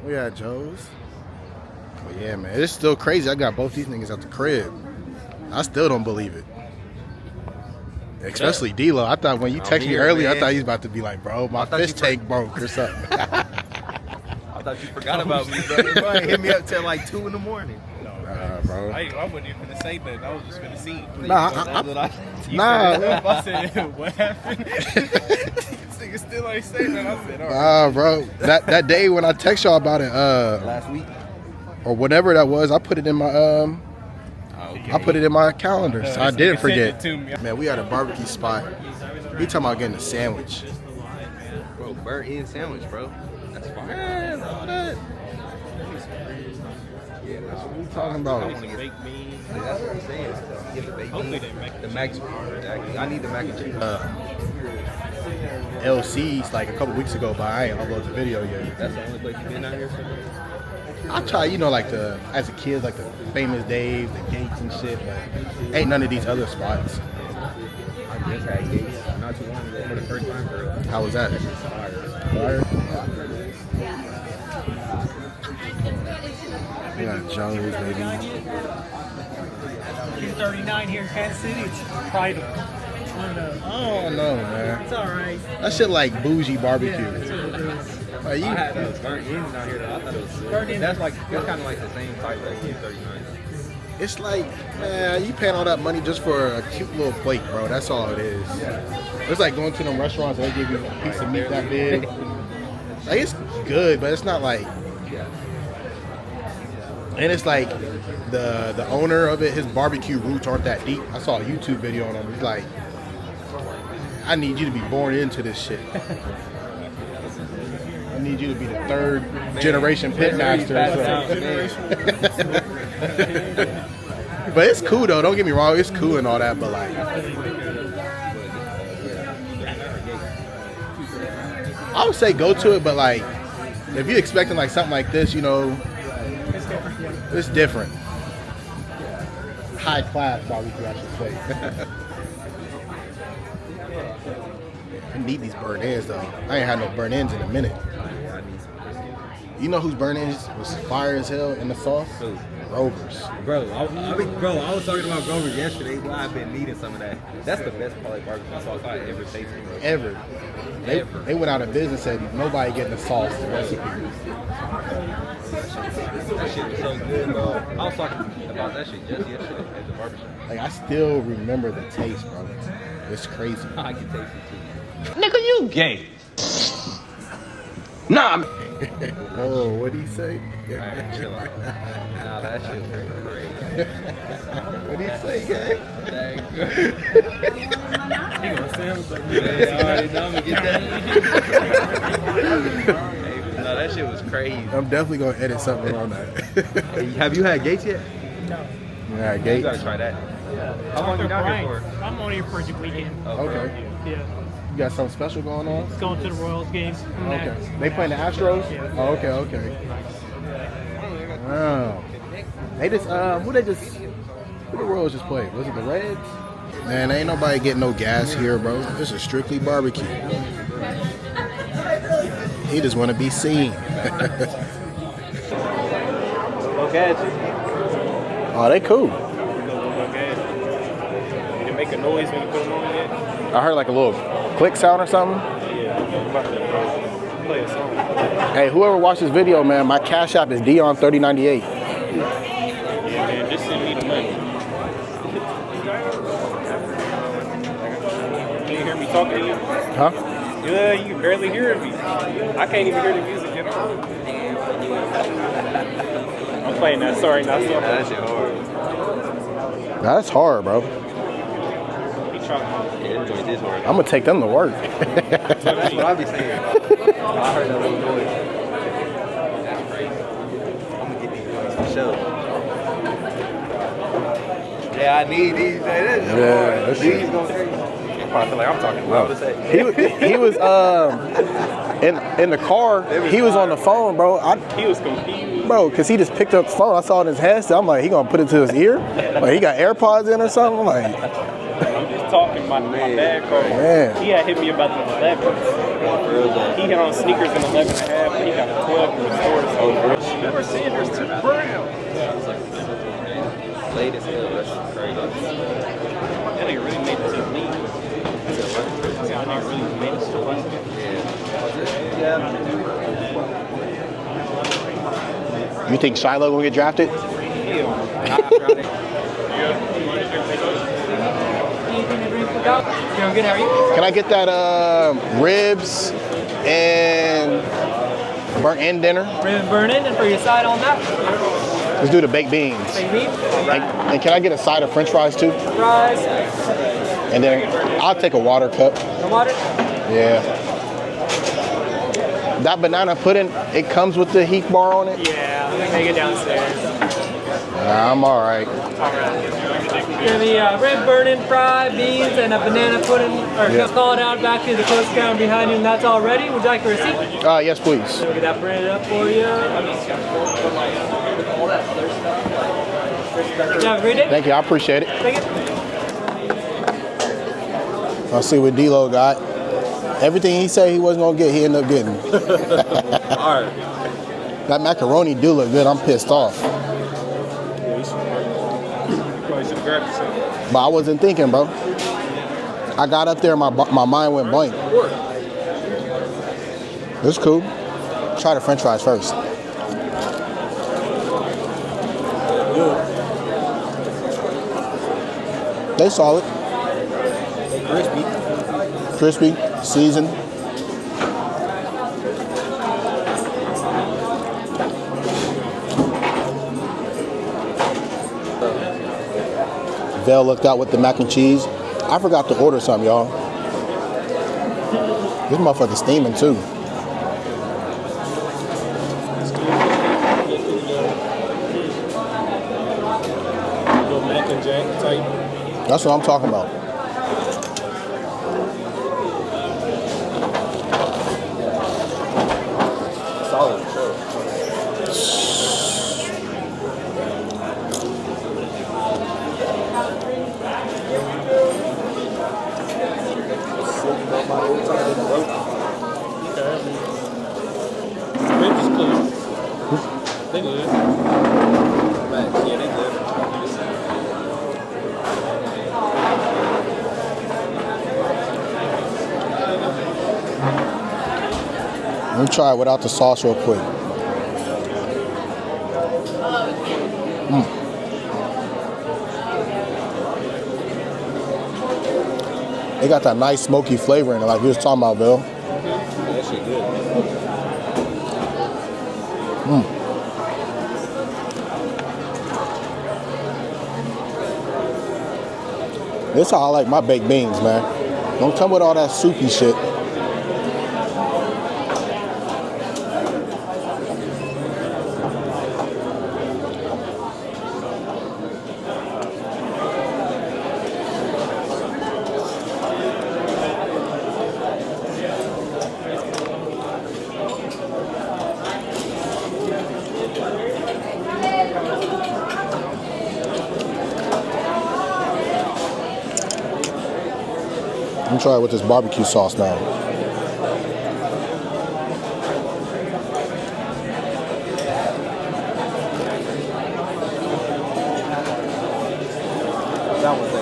We at Joe's. But yeah, man, it's still crazy. I got both these niggas out the crib. I still don't believe it. Especially D-Lo. I thought when you texted me earlier, man. I thought he was about to be like, bro, my fish tank broke or something. I thought you forgot about me, bro. You probably hit me up till like 2 in the morning. Bro. I wasn't even finna say nothing. I was just finna see. Nah. I said, what happened? This nigga still ain't saying that. I said, all right. Bro. That day when I text y'all about it, last week or whatever that was, I put it in my I put it in my calendar, so I didn't forget. Man, we at a barbecue spot. We talking about getting a sandwich. Bro, burnt-in sandwich, bro. That's fine. Man, all that. Yeah, that's what we talking about. Baked beans. Yeah, that's what I'm saying. Get the baked beans. The mac. I need the mac and cheese. LC's like a couple weeks ago, but I ain't uploaded the video yet. That's the only place you been out here. I try, you know, like as a kid, like the Famous Dave's, the Gates and shit, but ain't none of these other spots. I just had Gates not too long ago for the first time, bro. How was that? Fire. We got Joe's, baby. 239 here in Kansas City. It's private. I don't know, man. It's all right. That shit like bougie barbecue. Yeah, that's what it is. I had those burnt ends out here though. I thought it was good. That's kind of like the same type as 239. It's like, man, you paying all that money just for a cute little plate, bro. That's all it is. It's like going to them restaurants and they give you a piece of meat that big. Like, it's good, but it's not like. And it's like the owner of it, his barbecue roots aren't that deep. I saw a YouTube video on him. He's like, I need you to be born into this shit. I need you to be the third generation pitmaster. But it's cool though. Don't get me wrong. It's cool and all that. But like, I would say go to it. But like, if you're expecting like something like this, you know, it's different. High class barbecue, I should say. I need these burnt ends though. I ain't had no burnt ends in a minute. You know whose burnt ends was fire as hell in the sauce? Grover's. Bro, I was talking about Grover's yesterday. Well, I've been needing some of that. That's the best quality barbecue sauce I ever tasted, bro. Ever. They went out of business and said nobody getting the sauce recipe. That shit was so good, bro. I was talking about that shit just yesterday at the barbershop. Like, I still remember the taste, bro. It's crazy. I can taste it too. Nigga, you gay. Nah. Oh, what'd he say? Alright, chill out. Nah, that shit was great. What'd he say, gang? He gonna say him something. You already know me. Get that. No, that shit was crazy. I'm definitely gonna edit something on that. Have you had Gates yet? No. Yeah, You Gates. gotta try that. How long you down here for? I'm on here for the weekend. Okay. Yeah. You got something special going on? It's going to the Royals games. Okay. They playing the Astros? Yeah. Oh, okay. Wow. They just, who the Royals just played? Was it the Reds? Man, ain't nobody getting no gas here, bro. This is strictly barbecue. He just want to be seen. Okay. Oh, they cool. Okay. Did it make a noise when you put them on yet? I heard like a little click sound or something. Yeah. I'm about to play a song. Hey, whoever watched this video, man, my cash app is Dion3098. Yeah, man. Just send me the money. Can you hear me talking to you? Huh? Yeah, you can barely hear me. I can't even hear the music at all. I'm playing that Sorry Not Sorry. That shit hard. That's hard, bro. He trying. Yeah, enjoy this work. I'm gonna take them to work. That's what I be saying. I heard that little noise. That's crazy. I'm gonna get these noise for sure. Yeah, I need these. Yeah, that's These gonna crazy. I feel like I'm talking loud to say. he was in the car. He was on the phone, bro. He was confused. Bro, cause he just picked up the phone. I saw it in his headset. I'm like, he gonna put it to his ear? Like he got AirPods in or something? I'm like, I'm just talking my bad car. Man. He had hit me about the 11. He had on sneakers in 11 and a half, but he got got a 12 in the store. So never seen there's 2 Brown. Late as hell. That's crazy. That nigga really made it to the league. That nigga really made it to the league. You think Shiloh gonna get drafted? Doing good, how are you? Can I get that ribs and burnt end dinner? Rib and burn in, and for your side on that, Let's do the baked beans. baked beef, And can I get a side of French fries too? fries, And then I'll take a water cup. the water. Yeah. That banana pudding, it comes with the heat bar on it? Yeah, let me make it downstairs. I'm all right. Gonna be rib burning, fry, beans, and a banana pudding, or Yeah. call it out back to the close counter behind you, and that's all ready. Would you like a receipt? Yes, please. We'll get that printed up for you. You have a great day. Thank you, I appreciate it. Take it. I'll see what D-Lo got. Everything he said he wasn't gonna get, he ended up getting. All right. That macaroni do look good, I'm pissed off. Probably should have grabbed yourself. But I wasn't thinking, bro. I got up there and my mind went blank. It's cool. Try the French fries first. They solid. Crispy. Crispy, seasoned. Vel looked out with the mac and cheese. I forgot to order some, y'all. This motherfucker's steaming too. Little Mac and Jack type. That's what I'm talking about. Solid, sure. Ribs is cool. They good. Yeah, they good. Let me try it without the sauce real quick. They got that nice smoky flavor in it, like you was talking about, Bill. Yeah, that shit good. This is how I like my baked beans, man. Don't come with all that soupy shit. Let me try it with this barbecue sauce now. That one's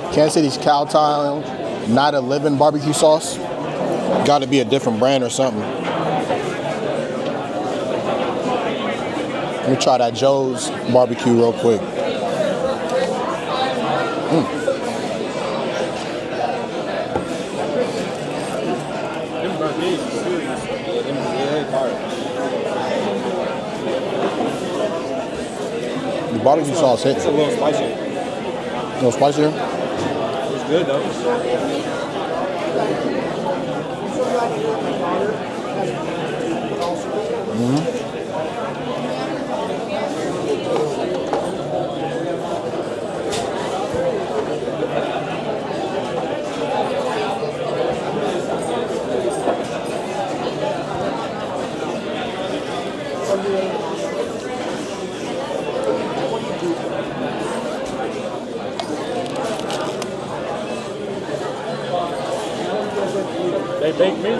like Kansas City's Cowtown, not a living barbecue sauce. Got to be a different brand or something. Let me try that Joe's barbecue real quick. Them burgers is serious. yeah, they hard. The barbecue sauce hits. It's a little spicy. A little spicier. It's good though.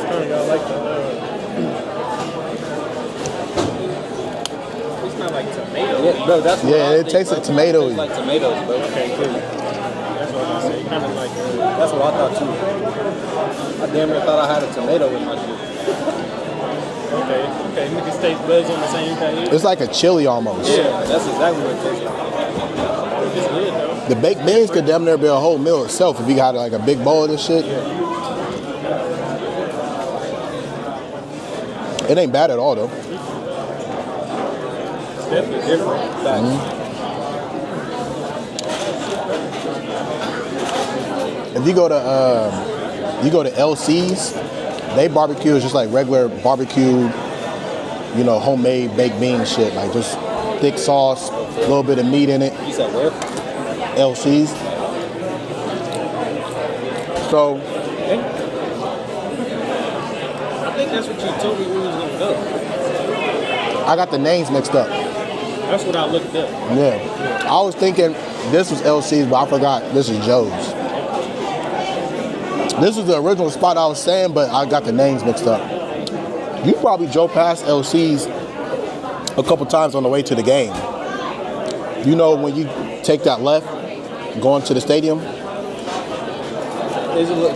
It's kind of got like the. It's not like tomato. Yeah, bro, that's what Yeah, I it think, tastes bro. like tomato. It tastes like tomatoes, bro. Okay, cool. That's what I say. Kind of like. That's what I thought too. I damn near thought I had a tomato in my shit. Okay. Niggas taste buds on the same page. It's like a chili almost. Yeah, that's exactly what it tastes like. It's good though. The baked beans could damn near be a whole meal itself if you got like a big bowl of this shit. It ain't bad at all though. It's definitely different. If you go to LC's, they barbecue is just like regular barbecue, you know, homemade baked bean shit, like just thick sauce, a little bit of meat in it. You said where? LC's. So I think that's what you told me we was gonna go. I got the names mixed up. That's what I looked up. Yeah. I was thinking this was LC's, but I forgot this is Joe's. This was the original spot I was saying, but I got the names mixed up. You probably drove past LC's a couple times on the way to the game. You know when you take that left, going to the stadium?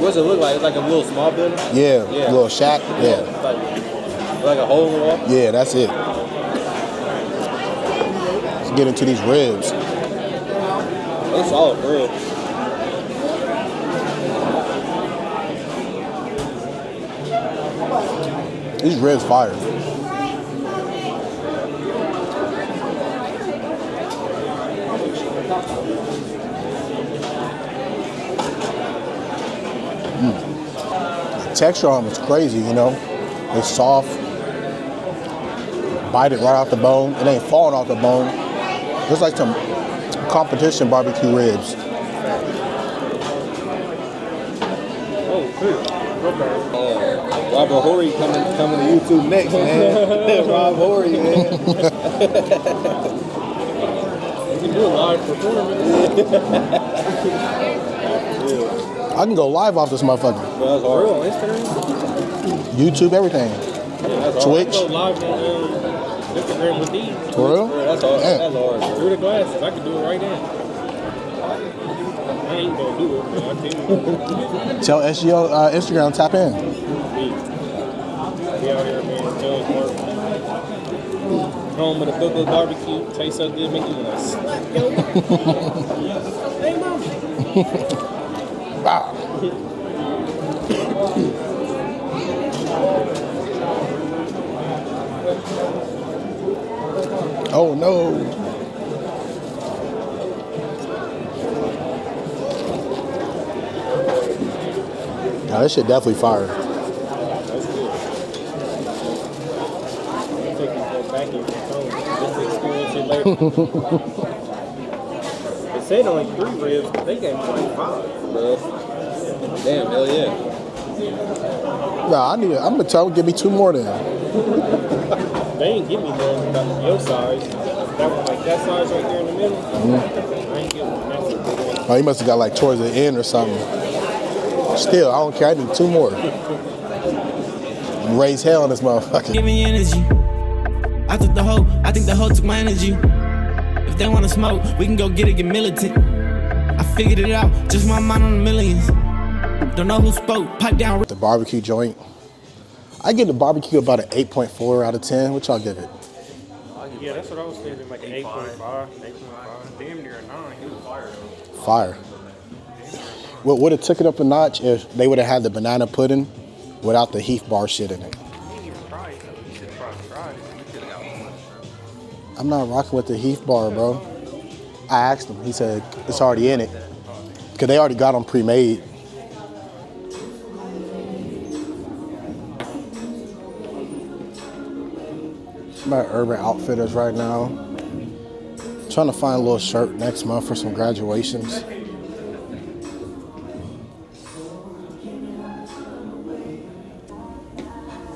What's it look like? It's like a little small building? Yeah, Yeah. little shack. Yeah, Like a hole in the wall? yeah, that's it. Let's get into these ribs. They solid for real. These ribs fire. The texture on them is crazy, you know. It's soft. Bite it right off the bone. It ain't falling off the bone. It's like some competition barbecue ribs. Oh, cool. Okay. Robert Horry coming to YouTube next, man. Rob Horry, man. You can do a live performance. I can go live off this motherfucker. Bro, that's hard. Real on Instagram. YouTube, everything. That's Twitch. Go live on Instagram with these. For real? Bro, that's hard. Yeah. That's hard. Through the glasses, I can do it right now. I ain't gonna do it, but I can. Tell SGO Instagram tap in. We out here, man. Joe's Barbecue. Home of the Coco Barbecue. Tastes so good, make you want to slap yo. Hey, mama. Wow. Oh no. Now this shit definitely fire. That's good. Take you go back in your phone. Just experience it later. They said only 3 ribs, but they gave me like 5. Bro. Damn, hell yeah. Nah, I'm gonna tell them give me 2 more then. They ain't give me none about your size. That one like that size right there in the middle. I ain't give one. That's a big one. Oh, you must have got like towards the end or something. Still, I don't care. I need 2 more. Raise hell on this motherfucker. Give me energy. I took the hoe, I think the hoe took my energy. If they wanna smoke, we can go get it, get militant. I figured it out, just my mind on the millions. Don't know who spoke, pipe down. The barbecue joint. I give the barbecue about an 8.4 out of 10. What y'all give it? Yeah, that's what I was thinking, like an 8.5, 8.5. Damn near a 9. He was fire though. Fire. What would have took it up a notch if they would have had the banana pudding without the Heath bar shit in it. I'm not rocking with the Heath bar, bro. I asked him. He said it's already in it. Because they already got them pre-made. I'm at Urban Outfitters right now. Trying to find a little shirt next month for some graduations.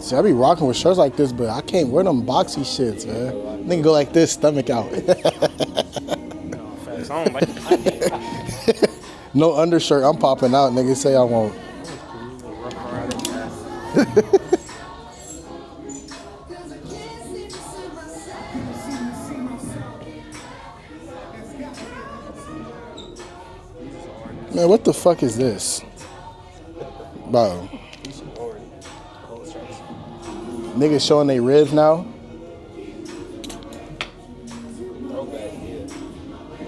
See, I be rocking with shirts like this, but I can't wear them boxy shits, man. Nigga go like this, stomach out. No undershirt, I'm popping out. Niggas say I won't. Man, what the fuck is this? Bro. Niggas showing they ribs now? Throwback, yeah.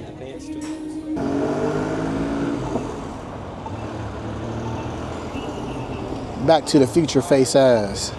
The pants too. Back to the Future face ass.